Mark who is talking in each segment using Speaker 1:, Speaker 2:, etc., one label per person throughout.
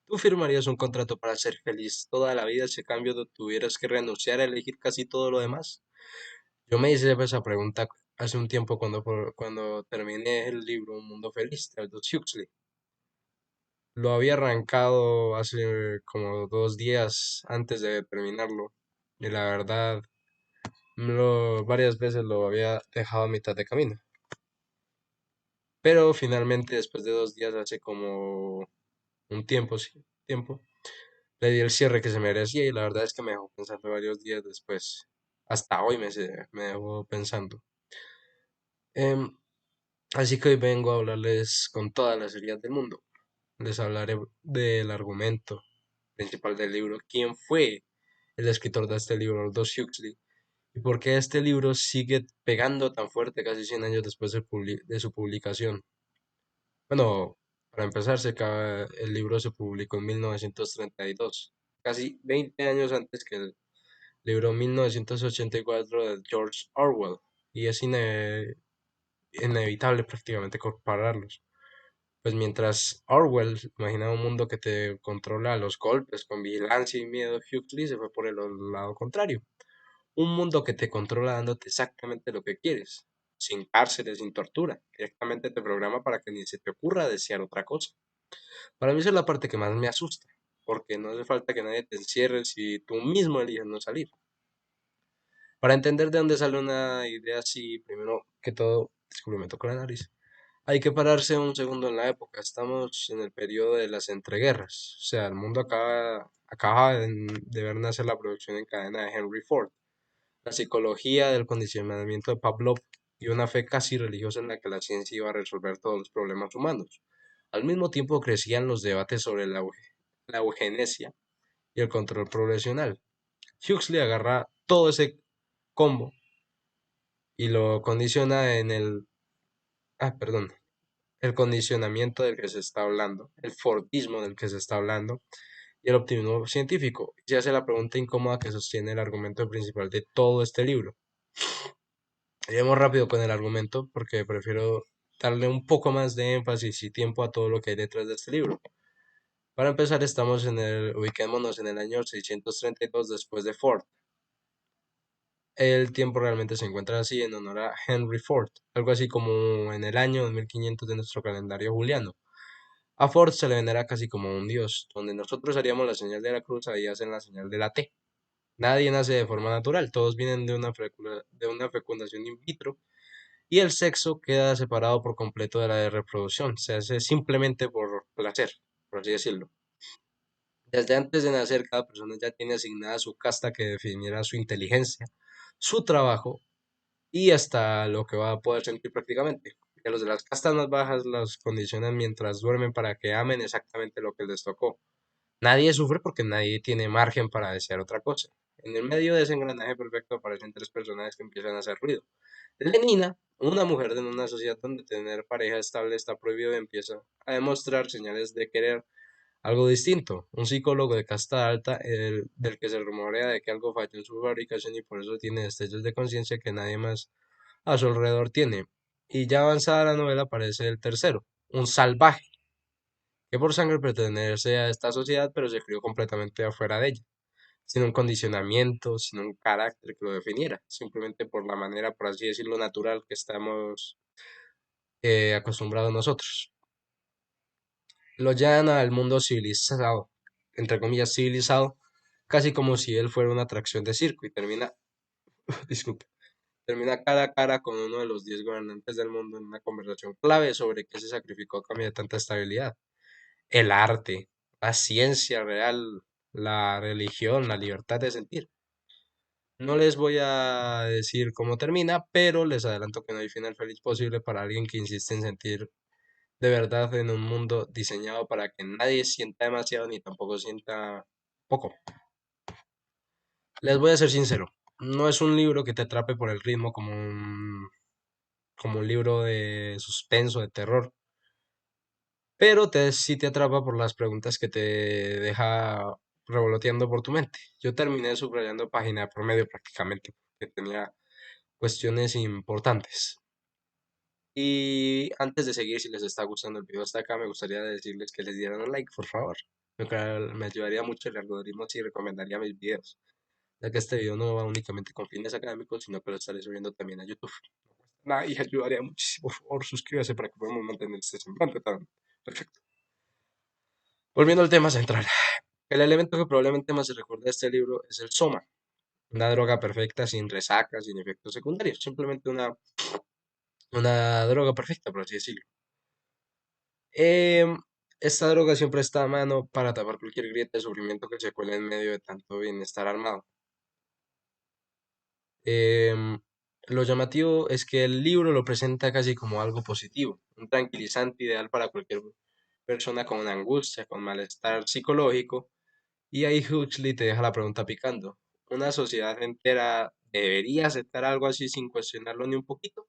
Speaker 1: ¿Tú firmarías un contrato para ser feliz toda la vida si a cambio tuvieras que renunciar a elegir casi todo lo demás? Yo me hice esa pregunta hace un tiempo cuando terminé el libro Un Mundo Feliz de Aldous Huxley. Lo había arrancado hace como 2 días antes de terminarlo y la verdad varias veces lo había dejado a mitad de camino. Pero finalmente después de 2 días, hace como un tiempo, sí, tiempo, le di el cierre que se merecía y la verdad es que me dejó pensando varios días después. Hasta hoy me dejó pensando. Em, Así que hoy vengo a hablarles con toda la seriedad del mundo. Les hablaré del argumento principal del libro, quién fue el escritor de este libro, Aldous Huxley, y por qué este libro sigue pegando tan fuerte casi 100 años después de su publicación. Bueno, para empezar, el libro se publicó en 1932, casi 20 años antes que el libro 1984 de George Orwell, y es inevitable prácticamente compararlos. Pues mientras Orwell imaginaba un mundo que te controla a los golpes, con vigilancia y miedo, Huxley se fue por el lado contrario. Un mundo que te controla dándote exactamente lo que quieres, sin cárceles, sin tortura. Directamente te programa para que ni se te ocurra desear otra cosa. Para mí esa es la parte que más me asusta, porque no hace falta que nadie te encierre si tú mismo eliges no salir. Para entender de dónde sale una idea así, primero que todo, disculpe, me tocó la nariz. Hay que pararse un segundo en la época. Estamos en el periodo de las entreguerras. O sea, el mundo acaba de ver nacer la producción en cadena de Henry Ford, la psicología del condicionamiento de Pavlov y una fe casi religiosa en la que la ciencia iba a resolver todos los problemas humanos. Al mismo tiempo crecían los debates sobre la eugenesia y el control poblacional. Huxley agarra todo ese combo y lo condiciona perdón, el condicionamiento del que se está hablando, el Fordismo del que se está hablando y el optimismo científico. Y se hace la pregunta incómoda que sostiene el argumento principal de todo este libro. Iremos rápido con el argumento porque prefiero darle un poco más de énfasis y tiempo a todo lo que hay detrás de este libro. Para empezar, ubiquémonos en el año 632 después de Ford. El tiempo realmente se encuentra así en honor a Henry Ford, algo así como en el año 2500 de nuestro calendario juliano. A Ford se le venera casi como un dios, donde nosotros haríamos la señal de la cruz, ahí hacen la señal de la T. Nadie nace de forma natural, todos vienen de una fecundación in vitro y el sexo queda separado por completo de la de reproducción, se hace simplemente por placer, por así decirlo. Desde antes de nacer, cada persona ya tiene asignada su casta que definirá su inteligencia, su trabajo y hasta lo que va a poder sentir prácticamente. Que los de las castas más bajas los condicionan mientras duermen para que amen exactamente lo que les tocó. Nadie sufre porque nadie tiene margen para desear otra cosa. En el medio de ese engranaje perfecto aparecen tres personajes que empiezan a hacer ruido. Lenina, una mujer en una sociedad donde tener pareja estable está prohibido, empieza a demostrar señales de querer algo distinto. Un psicólogo de casta alta, del que se rumorea de que algo falló en su fabricación y por eso tiene destellos de conciencia que nadie más a su alrededor tiene. Y ya avanzada la novela aparece el tercero, un salvaje, que por sangre pertenece a esta sociedad, pero se crió completamente afuera de ella, sin un condicionamiento, sin un carácter que lo definiera, simplemente por la manera, por así decirlo, natural que estamos acostumbrados nosotros. Lo llevan al mundo civilizado, entre comillas civilizado, casi como si él fuera una atracción de circo y disculpe, termina cara a cara con uno de los 10 gobernantes del mundo en una conversación clave sobre qué se sacrificó a cambio de tanta estabilidad. El arte, la ciencia real, la religión, la libertad de sentir. No les voy a decir cómo termina, pero les adelanto que no hay final feliz posible para alguien que insiste en sentir de verdad en un mundo diseñado para que nadie sienta demasiado ni tampoco sienta poco. Les voy a ser sincero, no es un libro que te atrape por el ritmo como un libro de suspenso, de terror, pero sí te atrapa por las preguntas que te deja revoloteando por tu mente. Yo terminé subrayando página de promedio prácticamente, que tenía cuestiones importantes. Y antes de seguir, si les está gustando el video hasta acá, me gustaría decirles que les dieran un like, por favor. lo que me ayudaría mucho el algoritmo si recomendaría mis videos, ya que este video no va únicamente con fines académicos, sino que lo estaré subiendo también a YouTube. Nada, y ayudaría muchísimo. Por favor, suscríbase para que podamos mantener este semblante tan perfecto. Volviendo al tema central. El elemento que probablemente más se recuerda de este libro es el soma, una droga perfecta sin resacas, sin efectos secundarios, simplemente una droga perfecta, por así decirlo. Em, Esta droga siempre está a mano para tapar cualquier grieta de sufrimiento que se cuele en medio de tanto bienestar armado. Em, lo llamativo es que el libro lo presenta casi como algo positivo, un tranquilizante ideal para cualquier persona con angustia, con malestar psicológico. Y ahí Huxley te deja la pregunta picando. ¿Una sociedad entera debería aceptar algo así sin cuestionarlo ni un poquito?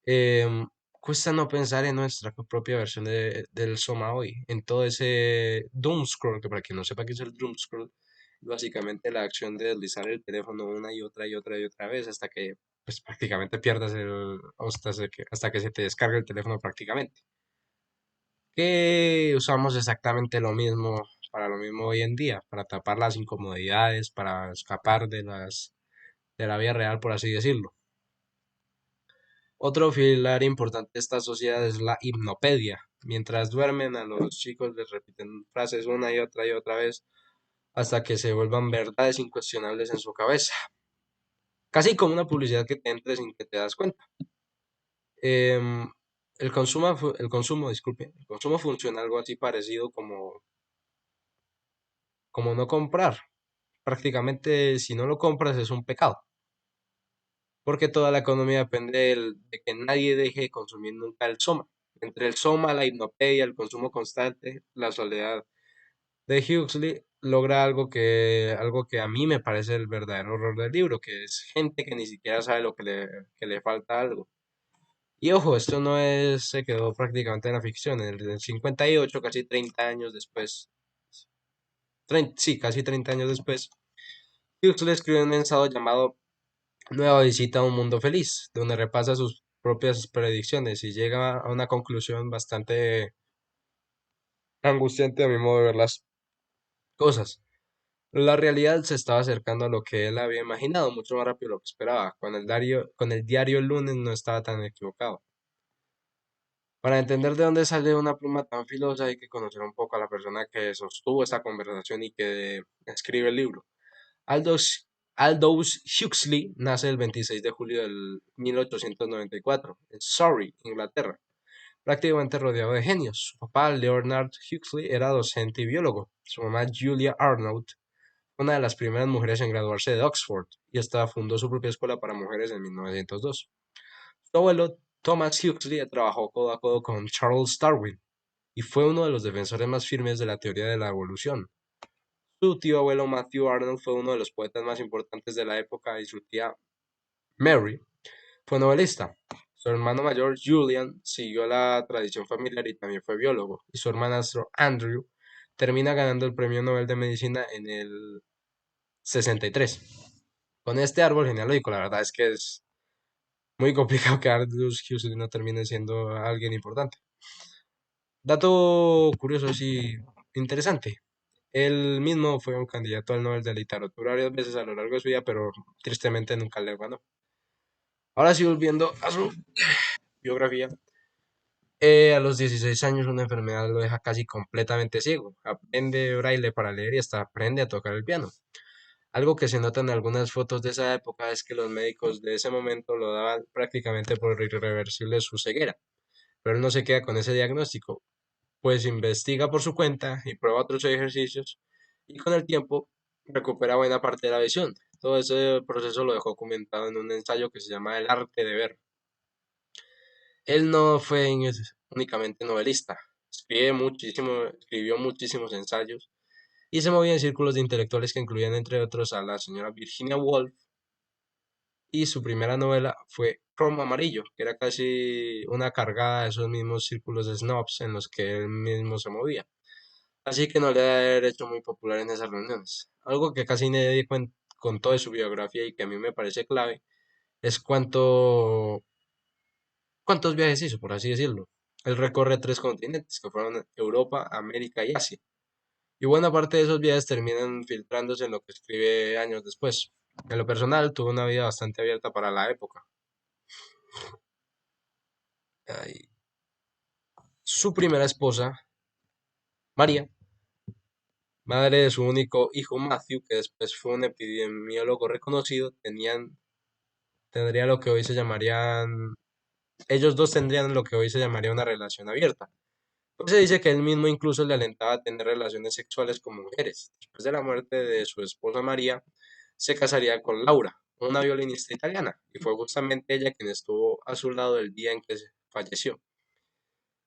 Speaker 1: Em, Cuesta no pensar en nuestra propia versión del Soma hoy, en todo ese doom scroll, que para quien no sepa qué es el doom scroll, básicamente la acción de deslizar el teléfono una y otra y otra y otra vez hasta que pues prácticamente pierdas hasta que se te descargue el teléfono prácticamente. Que usamos exactamente lo mismo para lo mismo hoy en día, para tapar las incomodidades, para escapar de la vida real, por así decirlo. Otro pilar importante de esta sociedad es la hipnopedia. Mientras duermen, a los chicos les repiten frases una y otra vez hasta que se vuelvan verdades incuestionables en su cabeza. Casi como una publicidad que te entre sin que te das cuenta. Em, el consumo funciona algo así parecido como no comprar. Prácticamente si no lo compras es un pecado, porque toda la economía depende de que nadie deje de consumir nunca el soma. Entre el soma, la hipnopedia, el consumo constante, la soledad de Huxley logra algo que a mí me parece el verdadero horror del libro, que es gente que ni siquiera sabe que le falta algo. Y ojo, esto no es, se quedó prácticamente en la ficción. En el 58, casi 30 años después, sí, casi 30 años después, Huxley escribió un ensayo llamado Nueva visita a un mundo feliz, donde repasa sus propias predicciones y llega a una conclusión bastante angustiante a mi modo de ver las cosas. La realidad se estaba acercando a lo que él había imaginado mucho más rápido de lo que esperaba. Con el diario el lunes no estaba tan equivocado. Para entender de dónde sale una pluma tan filosa hay que conocer un poco a la persona que sostuvo esta conversación y que escribe el libro. Aldous, Aldous Huxley nace el 26 de julio del 1894 en Surrey, Inglaterra, prácticamente rodeado de genios. Su papá, Leonard Huxley, era docente y biólogo. Su mamá, Julia Arnold, una de las primeras mujeres en graduarse de Oxford, y hasta fundó su propia escuela para mujeres en 1902. Su abuelo, Thomas Huxley, trabajó codo a codo con Charles Darwin y fue uno de los defensores más firmes de la teoría de la evolución. Su tío abuelo Matthew Arnold fue uno de los poetas más importantes de la época y su tía Mary fue novelista. Su hermano mayor Julian siguió la tradición familiar y también fue biólogo. Y su hermanastro Andrew termina ganando el premio Nobel de Medicina en el 63. Con este árbol genealógico, la verdad es que es muy complicado que Aldous Huxley no termine siendo alguien importante. Dato curioso, sí, interesante. Él mismo fue un candidato al Nobel de Literatura varias veces a lo largo de su vida, pero tristemente nunca le ganó. Ahora sí, volviendo a su biografía. A los 16 años una enfermedad lo deja casi completamente ciego. Aprende braille para leer y hasta aprende a tocar el piano. Algo que se nota en algunas fotos de esa época es que los médicos de ese momento lo daban prácticamente por irreversible su ceguera. Pero él no se queda con ese diagnóstico, pues investiga por su cuenta y prueba otros ejercicios y con el tiempo recupera buena parte de la visión. Todo ese proceso lo dejó comentado en un ensayo que se llama El arte de ver. Él no fue únicamente novelista, escribió muchísimos ensayos y se movía en círculos de intelectuales que incluían entre otros a la señora Virginia Woolf y su primera novela fue Cromo Amarillo, que era casi una cargada de esos mismos círculos de snobs en los que él mismo se movía. Así que no le ha de haber hecho muy popular en esas reuniones. Algo que casi nadie contó de su biografía y que a mí me parece clave es cuántos viajes hizo, por así decirlo. Él recorre tres continentes, que fueron Europa, América y Asia. y buena parte de esos viajes terminan filtrándose en lo que escribe años después. En lo personal, tuvo una vida bastante abierta para la época. Ay, su primera esposa, María, madre de su único hijo Matthew, que después fue un epidemiólogo reconocido, tendría lo que hoy se llamarían, ellos dos tendrían lo que hoy se llamaría una relación abierta. Pues se dice que él mismo incluso le alentaba a tener relaciones sexuales con mujeres. Después de la muerte de su esposa María, se casaría con Laura, una violinista italiana, y fue justamente ella quien estuvo a su lado el día en que falleció.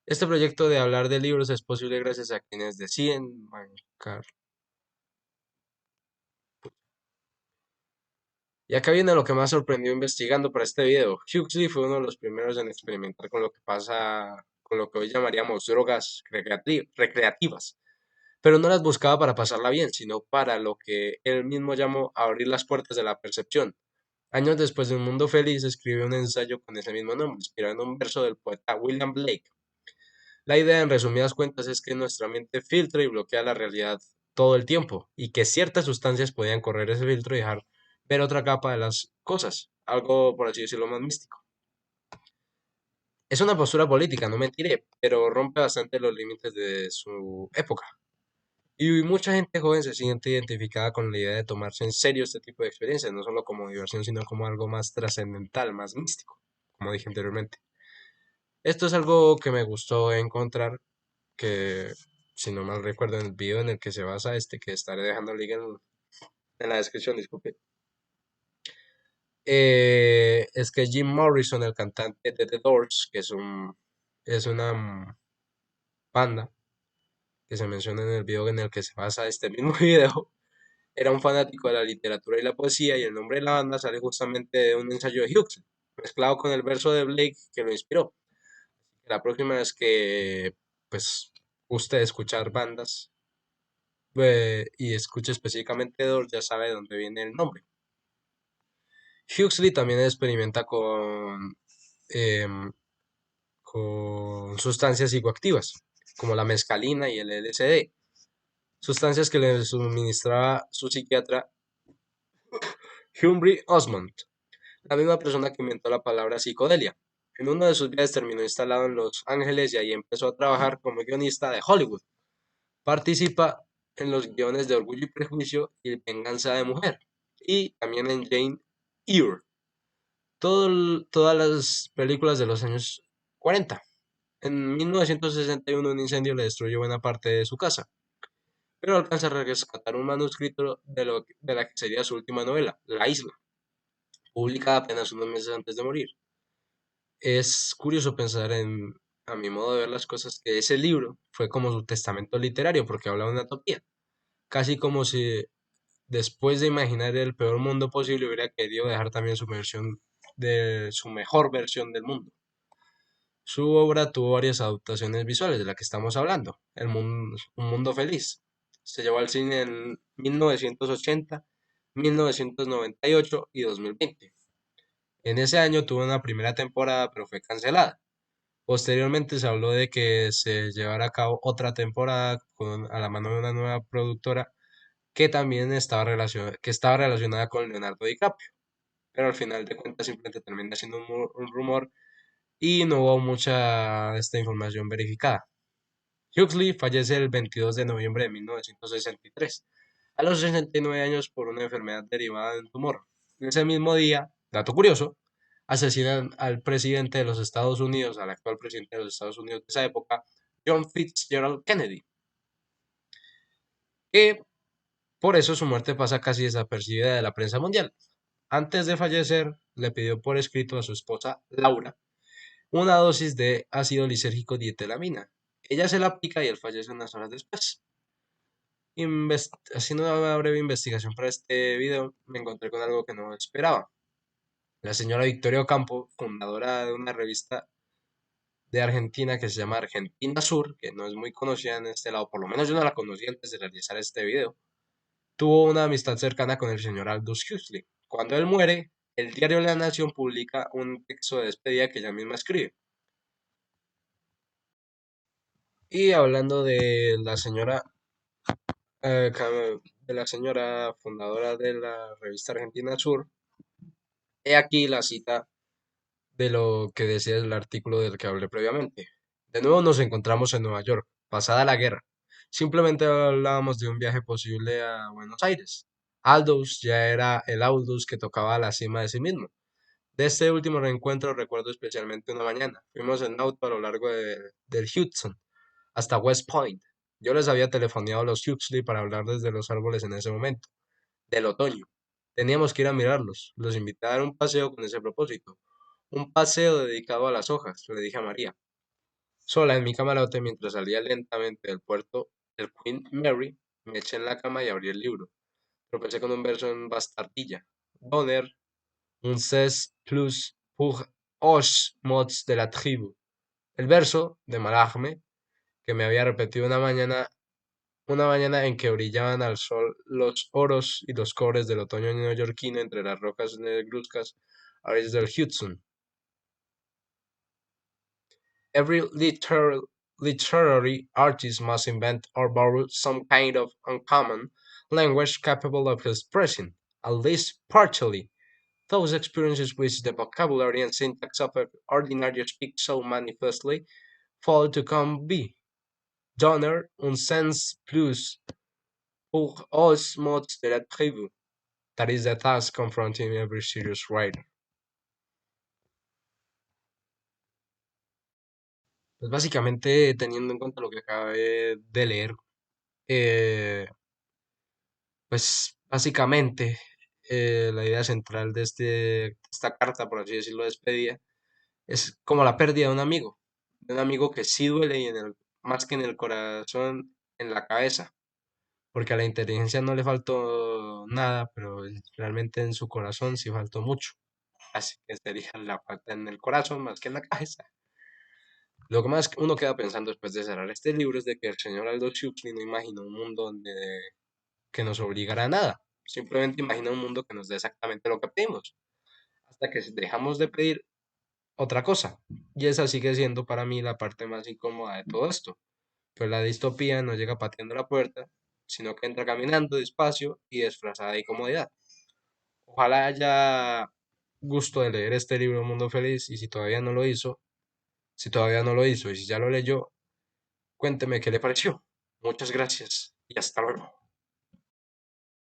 Speaker 1: Este proyecto de hablar de libros es posible gracias a quienes deciden bancar. Y acá viene lo que más sorprendió investigando para este video. Huxley fue uno de los primeros en experimentar con lo que pasa, con lo que hoy llamaríamos drogas recreativas, pero no las buscaba para pasarla bien, sino para lo que él mismo llamó abrir las puertas de la percepción. Años después de Un Mundo Feliz, escribió un ensayo con ese mismo nombre, inspirado en un verso del poeta William Blake. La idea, en resumidas cuentas, es que nuestra mente filtra y bloquea la realidad todo el tiempo, y que ciertas sustancias podían correr ese filtro y dejar ver otra capa de las cosas, algo, por así decirlo, más místico. Es una postura política, no mentiré, pero rompe bastante los límites de su época. Y mucha gente joven se siente identificada con la idea de tomarse en serio este tipo de experiencias, no solo como diversión, sino como algo más trascendental, más místico, como dije anteriormente. Esto es algo que me gustó encontrar, que si no mal recuerdo en el video en el que se basa este, que estaré dejando el link en la descripción, disculpe, es que Jim Morrison, el cantante de The Doors, que es una banda que se menciona en el video en el que se basa este mismo video, era un fanático de la literatura y la poesía, y el nombre de la banda sale justamente de un ensayo de Huxley, mezclado con el verso de Blake que lo inspiró. La próxima vez que pues guste escuchar bandas y escuche específicamente Doors, ya sabe de dónde viene el nombre. Huxley también experimenta em, con sustancias psicoactivas, como la mescalina y el LSD, sustancias que le suministraba su psiquiatra Humphrey Osmond, la misma persona que inventó la palabra psicodelia. En uno de sus viajes terminó instalado en Los Ángeles y ahí empezó a trabajar como guionista de Hollywood. Participa en los guiones de Orgullo y Prejuicio y Venganza de Mujer, y también en Jane Eyre, todas las películas de los años 40. En 1961 un incendio le destruyó buena parte de su casa, pero alcanza a rescatar un manuscrito de la que sería su última novela, La Isla, publicada apenas unos meses antes de morir. Es curioso pensar a mi modo de ver las cosas, que ese libro fue como su testamento literario, porque habla de una utopía, casi como si después de imaginar el peor mundo posible hubiera querido dejar también su versión de su mejor versión del mundo. Su obra tuvo varias adaptaciones visuales de la que estamos hablando. Un mundo feliz. Se llevó al cine en 1980, 1998 y 2020. En ese año tuvo una primera temporada, pero fue cancelada. Posteriormente se habló de que se llevara a cabo otra temporada a la mano de una nueva productora que también que estaba relacionada con Leonardo DiCaprio. Pero al final de cuentas simplemente termina siendo un rumor y no hubo mucha de esta información verificada. Huxley fallece el 22 de noviembre de 1963, a los 69 años, por una enfermedad derivada de un tumor. Ese mismo día, dato curioso, asesinan al presidente de los Estados Unidos, al actual presidente de los Estados Unidos de esa época, John Fitzgerald Kennedy, que por eso su muerte pasa casi desapercibida de la prensa mundial. Antes de fallecer, le pidió por escrito a su esposa Laura una dosis de ácido lisérgico dietelamina. Ella se la aplica y él fallece unas horas después. Haciendo una breve investigación para este video, me encontré con algo que no esperaba. La señora Victoria Ocampo, fundadora de una revista de Argentina que se llama Argentina Sur, que no es muy conocida en este lado, por lo menos yo no la conocía antes de realizar este video, tuvo una amistad cercana con el señor Aldous Huxley. Cuando él muere, el diario La Nación publica un texto de despedida que ella misma escribe. Y hablando de la señora de la señora fundadora de la revista Argentina Sur. He aquí la cita de lo que decía el artículo del que hablé previamente. De nuevo nos encontramos en Nueva York, pasada la guerra. Simplemente hablábamos de un viaje posible a Buenos Aires. Aldous ya era el Aldous que tocaba a la cima de sí mismo. De este último reencuentro recuerdo especialmente una mañana. Fuimos en auto a lo largo del Hudson hasta West Point. Yo les había telefoneado a los Huxley para hablar desde los árboles en ese momento, del otoño. Teníamos que ir a mirarlos. Los invité a dar un paseo con ese propósito. Un paseo dedicado a las hojas, le dije a María. Sola en mi camarote mientras salía lentamente del puerto, el Queen Mary, me eché en la cama y abrí el libro. Tropecé con un verso en bastardilla. Donner, un ses plus pour os mots de la tribu. El verso de Malagme, que me había repetido una mañana en que brillaban al sol los oros y los cobres del otoño neoyorquino entre las rocas negruzcas a orillas del Hudson. Every literary artist must invent or borrow some kind of uncommon language capable of expressing, at least partially, those experiences which the vocabulary and syntax of an ordinary speak so manifestly fail to come be. Donner un sens plus pour os mots de la tribu. That is the task confronting every serious writer. Pues básicamente, teniendo en cuenta lo que acabé de leer, eh, pues básicamente la idea central de esta carta, por así decirlo, despedida, es como la pérdida de un amigo que sí duele y más que en el corazón, en la cabeza, porque a la inteligencia no le faltó nada, pero realmente en su corazón sí faltó mucho. Así que sería la falta en el corazón más que en la cabeza. Lo que más uno queda pensando después de cerrar este libro es de que el señor Aldous Huxley no imaginó un mundo donde que nos obligara a nada. Simplemente imagina un mundo que nos dé exactamente lo que pedimos, hasta que dejamos de pedir otra cosa. Y esa sigue siendo para mí la parte más incómoda de todo esto. Pues la distopía no llega pateando la puerta, sino que entra caminando despacio y disfrazada de comodidad. Ojalá haya gusto de leer este libro Mundo Feliz y si todavía no lo hizo y si ya lo leyó, cuénteme qué le pareció. Muchas gracias y hasta luego.